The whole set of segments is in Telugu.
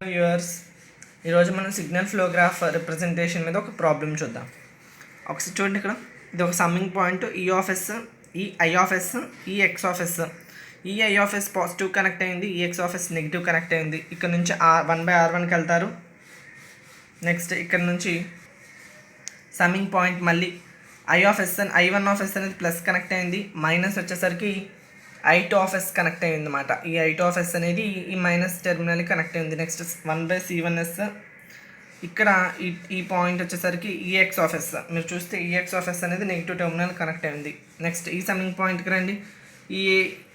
వ్యూవర్స్, ఈరోజు మనం సిగ్నల్ ఫ్లో గ్రాఫ్ రిప్రజెంటేషన్ మీద ఒక ప్రాబ్లం చూద్దాం. ఒకసారి చూడండి, ఇక్కడ ఇది ఒక summing point E of S, E I of S, E X of S. E I of S positive connect అయింది, E X of S negative connect అయింది. ఇక్కడ నుంచి R1/R1కి వెళ్తారు. నెక్స్ట్ ఇక్కడ నుంచి సమ్మింగ్ పాయింట్ మళ్ళీ I of S I1 of S అనేది ప్లస్ కనెక్ట్ అయింది, మైనస్ వచ్చేసరికి I2 ఆఫ్ ఎస్ కనెక్ట్ అయింది అనమాట. ఈ I2 ఆఫ్ ఎస్ అనేది ఈ మైనస్ టెర్మినల్ కనెక్ట్ అయింది. నెక్స్ట్ 1/C1s, ఇక్కడ ఈ పాయింట్ వచ్చేసరికి ఈఎక్స్ ఆఫ్ ఎస్. మీరు చూస్తే ఈఎక్స్ ఆఫ్ ఎస్ అనేది నెగిటివ్ టెర్మినల్ కనెక్ట్ అయింది. నెక్స్ట్ ఈ సమ్మింగ్ పాయింట్కి రండి, ఈ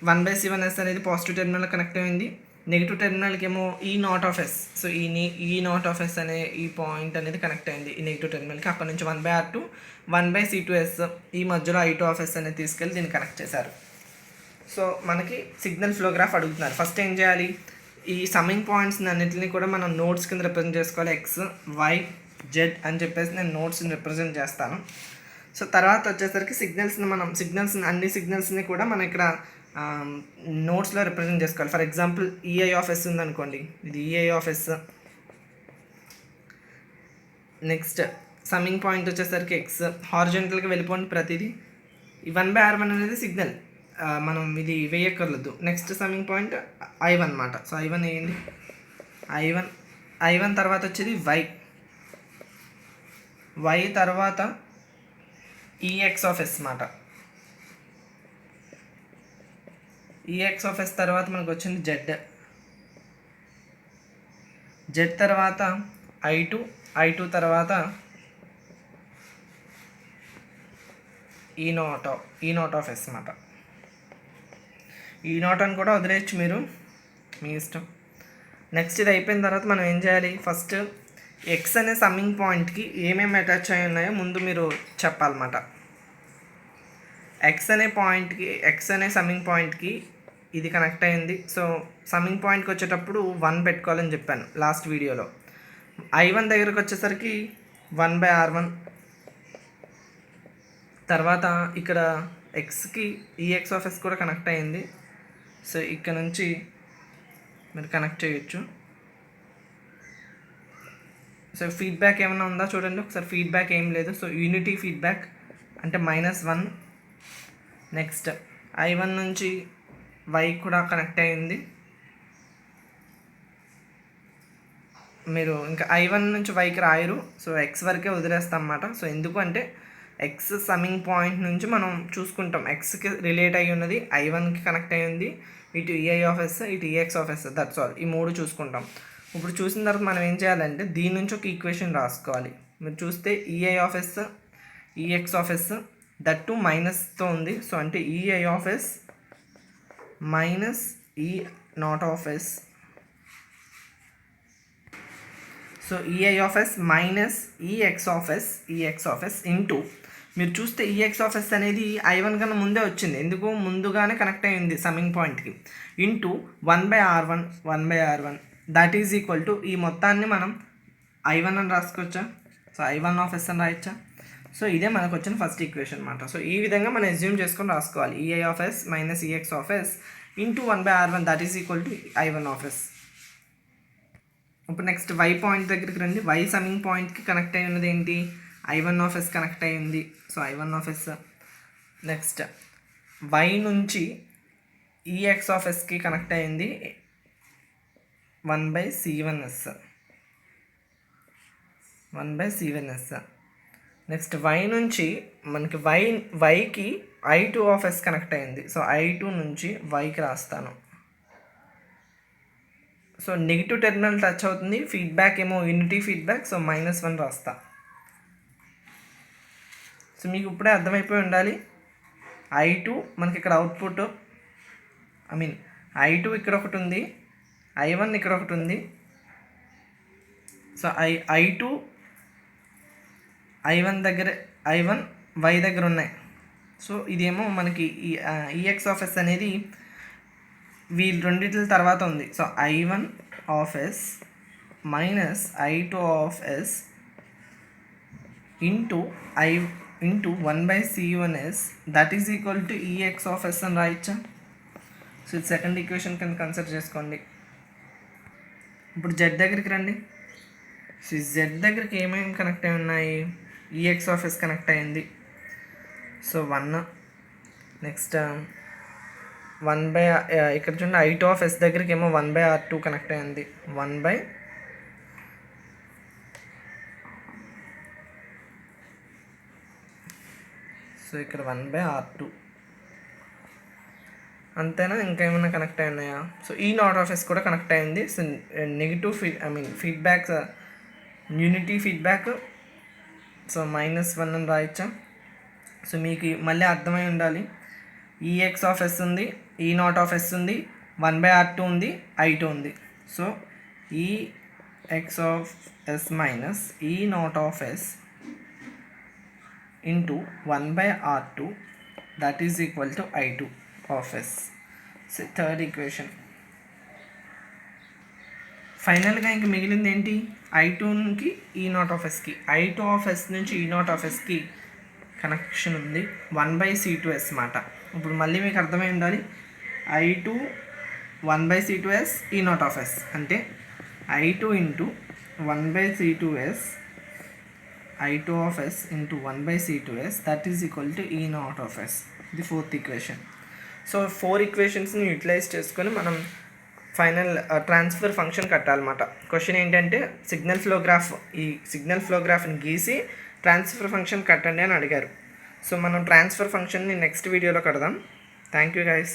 1/C1s అనేది పాజిటివ్ టెర్మినల్ కనెక్ట్ అయింది. నెగిటివ్ టెర్మినల్కి ఏమో E naught of S. So E naught of S అనే ఈ పాయింట్ అనేది కనెక్ట్ అయింది ఈ నెగిటివ్ టెర్మినల్కి. అక్కడ నుంచి 1/R2, 1/C2s, ఈ మధ్యలో I2 ఆఫ్ ఎస్ అనేది తీసుకెళ్ళి దీన్ని కనెక్ట్ చేశారు. సో మనకి సిగ్నల్ ఫ్లో గ్రాఫ్ అడుగుతున్నారు. ఫస్ట్ ఏం చేయాలి, ఈ సమ్మింగ్ పాయింట్స్ అన్నింటినీ కూడా మనం నోట్స్ కింద రిప్రజెంట్ చేసుకోవాలి. X, Y, Z అని చెప్పేసి నేను నోట్స్ని రిప్రజెంట్ చేస్తాను. సో తర్వాత వచ్చేసరికి అన్ని సిగ్నల్స్ని కూడా మనం ఇక్కడ నోట్స్లో రిప్రజెంట్ చేసుకోవాలి. For example E I of S ఉందనుకోండి, ఇది E I of S. Next summing point వచ్చేసరికి X, హారిజాంటల్గా వెళ్ళిపోండి ప్రతిదీ. ఈ 1/R1 అనేది సిగ్నల్, మనం ఇది వేయక్కర్లేదు. నెక్స్ట్ సమ్మింగ్ పాయింట్ I1 అనమాట. సో I1 వేయండి. I1 తర్వాత వచ్చేది Y తర్వాత ఈఎక్స్ ఆఫ్ ఎస్ అనమాట. ఈఎక్స్ ఆఫ్ ఎస్ తర్వాత మనకు వచ్చింది Z తర్వాత I2 తర్వాత ఈ నాట్ ఆఫ్ ఎస్ అనమాట. ఈ నాట్ అని కూడా వదిలేయచ్చు మీరు, మీ ఇష్టం. నెక్స్ట్ ఇది అయిపోయిన తర్వాత మనం ఏం చేయాలి, ఫస్ట్ ఎక్స్ అనే సమ్మింగ్ పాయింట్కి ఏమేమి అటాచ్ అయి ఉన్నాయో ముందు మీరు చెప్పాలన్నమాట. ఎక్స్ అనే సమ్మింగ్ పాయింట్కి ఇది కనెక్ట్ అయింది. సో సమ్మింగ్ పాయింట్కి వచ్చేటప్పుడు 1 పెట్టుకోవాలని చెప్పాను లాస్ట్ వీడియోలో. I1 దగ్గరకు వచ్చేసరికి 1/R1. తర్వాత ఇక్కడ ఎక్స్కి ఈఎక్స్ ఆఫ్ ఎస్ కూడా కనెక్ట్ అయింది. సో ఇక్కడ నుంచి మీరు కనెక్ట్ చేయొచ్చు. సో ఫీడ్బ్యాక్ ఏమైనా ఉందా చూడండి ఒకసారి. ఫీడ్బ్యాక్ ఏం లేదు. సో యూనిటీ ఫీడ్బ్యాక్ అంటే -1. నెక్స్ట్ I1 నుంచి Y కూడా కనెక్ట్ అయింది. మీరు ఇంకా I1 నుంచి Yకి రాయరు, సో X వరకే వదిలేస్తాం అన్నమాట. సో ఎందుకు అంటే X సమ్మింగ్ పాయింట్ నుంచి మనం చూసుకుంటాం, Xకి రిలేట్ అయ్యి ఉన్నది I1కి కనెక్ట్ అయ్యింది, ఇటు ఈఐ ఆఫ్ ఎస్, ఇటు E X of S, that's all. ఈ 3 చూసుకుంటాం. ఇప్పుడు చూసిన తర్వాత మనం ఏం చేయాలంటే దీని నుంచి ఒక ఈక్వేషన్ రాసుకోవాలి. మీరు చూస్తే EI of S, EX of S, that to మైనస్తో ఉంది. సో అంటే EI of S minus E naught of S. So EI of S minus EX of S into, మీరు చూస్తే ఈఎక్స్ ఆఫ్ ఎస్ అనేది I1 కన్నా ముందే వచ్చింది, ఎందుకు ముందుగానే కనెక్ట్ అయ్యింది సమ్మింగ్ పాయింట్కి, into 1/R1 that is equal to ఈ మొత్తాన్ని మనం I1 అని రాసుకోవచ్చా. సో I1 ఆఫ్ ఎస్ అని రాయొచ్చా. సో ఇదే మనకు వచ్చిన ఫస్ట్ ఈక్వేషన్ అనమాట. సో ఈ విధంగా మనం అజ్యూమ్ చేసుకొని రాసుకోవాలి. E I of S minus EX of S into 1/R1 that is equal to I1 of S. ఇప్పుడు నెక్స్ట్ Y పాయింట్ దగ్గరికి రండి. Y సమ్మింగ్ పాయింట్కి కనెక్ట్ అయి ఉన్నది ఏంటి, I1 ఆఫ్ ఎస్ కనెక్ట్ అయ్యింది. So I1 of S. Next Y నుంచి ఈఎక్స్ ఆఫ్ ఎస్కి కనెక్ట్ అయ్యింది 1/C1s. నెక్స్ట్ Y నుంచి మనకి Yకి I2 ఆఫ్ ఎస్ కనెక్ట్ అయ్యింది. సో I2 నుంచి Yకి రాస్తాను. సో నెగిటివ్ టెర్మినల్ టచ్ అవుతుంది, ఫీడ్బ్యాక్ ఏమో యూనిటీ ఫీడ్బ్యాక్, సో -1 రాస్తా. సో మీకు ఇప్పుడే అర్థమైపోయి ఉండాలి. I2 మనకి ఇక్కడ అవుట్పుట్, I2 ఇక్కడ ఒకటి ఉంది, I1 ఇక్కడ ఒకటి ఉంది. సో I2 I1 Y దగ్గర ఉన్నాయి. సో ఇదేమో మనకి ఈఎక్స్ ఆఫ్ ఎస్ అనేది వీళ్ళు రెండింటి తర్వాత ఉంది. So I1 of S minus I2 of S into 1/C1s that is equal to E X of S అని రాయొచ్చా. సో ఇది సెకండ్ ఈక్వేషన్ కింద కన్సిడర్ చేసుకోండి. ఇప్పుడు జెడ్ దగ్గరికి రండి. సో జెడ్ దగ్గరికి ఏమేమి కనెక్ట్ అయి ఉన్నాయి? ఈఎక్స్ ఆఫ్ ఎస్ కనెక్ట్ అయింది. సో 1. నెక్స్ట్ 1 ఇక్కడ చూడండి I2 ఆఫ్ ఎస్ దగ్గరికి ఏమో 1/R2 కనెక్ట్ అయింది. 1 సో ఇక్కడ 1/R2 అంతేనా? ఇంకా ఏమైనా కనెక్ట్ అయి ఉన్నాయా? So E naught of yes కూడా కనెక్ట్ అయింది. So negative feedback unity feedback. So -1 అని రాయొచ్చా? సో మీకు మళ్ళీ అర్థమై ఉండాలి. ఈఎక్స్ ఆఫ్ ఎస్ ఉంది, ఈ నాట్ ఆఫ్ ఎస్ ఉంది, 1/R2 ఉంది, I2 ఉంది. So EX of S minus E naught of S into 1/R2 that is equal to I2 of S. So third equation. ఫైనల్గా ఇంక మిగిలింది ఏంటి? I2కి ఈ నాట్ ఆఫ్ ఎస్కి, I2 ఆఫ్ ఎస్ నుంచి ఈ నాట్ ఆఫ్ ఎస్కి కనెక్షన్ ఉంది 1/C2S మాట. ఇప్పుడు మళ్ళీ మీకు అర్థమై ఉండాలి. I2 1/C2S ఈ నాట్ ఆఫ్ ఎస్ అంటే I2 into 1/C2S I2 of S into 1/C2S that is equal to E naught of S. The fourth equation. So 4 ఈక్వేషన్స్ని యూటిలైజ్ చేసుకొని మనం ఫైనల్ ట్రాన్స్ఫర్ ఫంక్షన్ కట్టాలన్నమాట. క్వశ్చన్ ఏంటంటే సిగ్నల్ ఫ్లో గ్రాఫ్ని గీసి ట్రాన్స్ఫర్ ఫంక్షన్ కట్టండి అని అడిగారు. సో మనం ట్రాన్స్ఫర్ ఫంక్షన్ని నెక్స్ట్ వీడియోలో కడదాం. Thank you guys.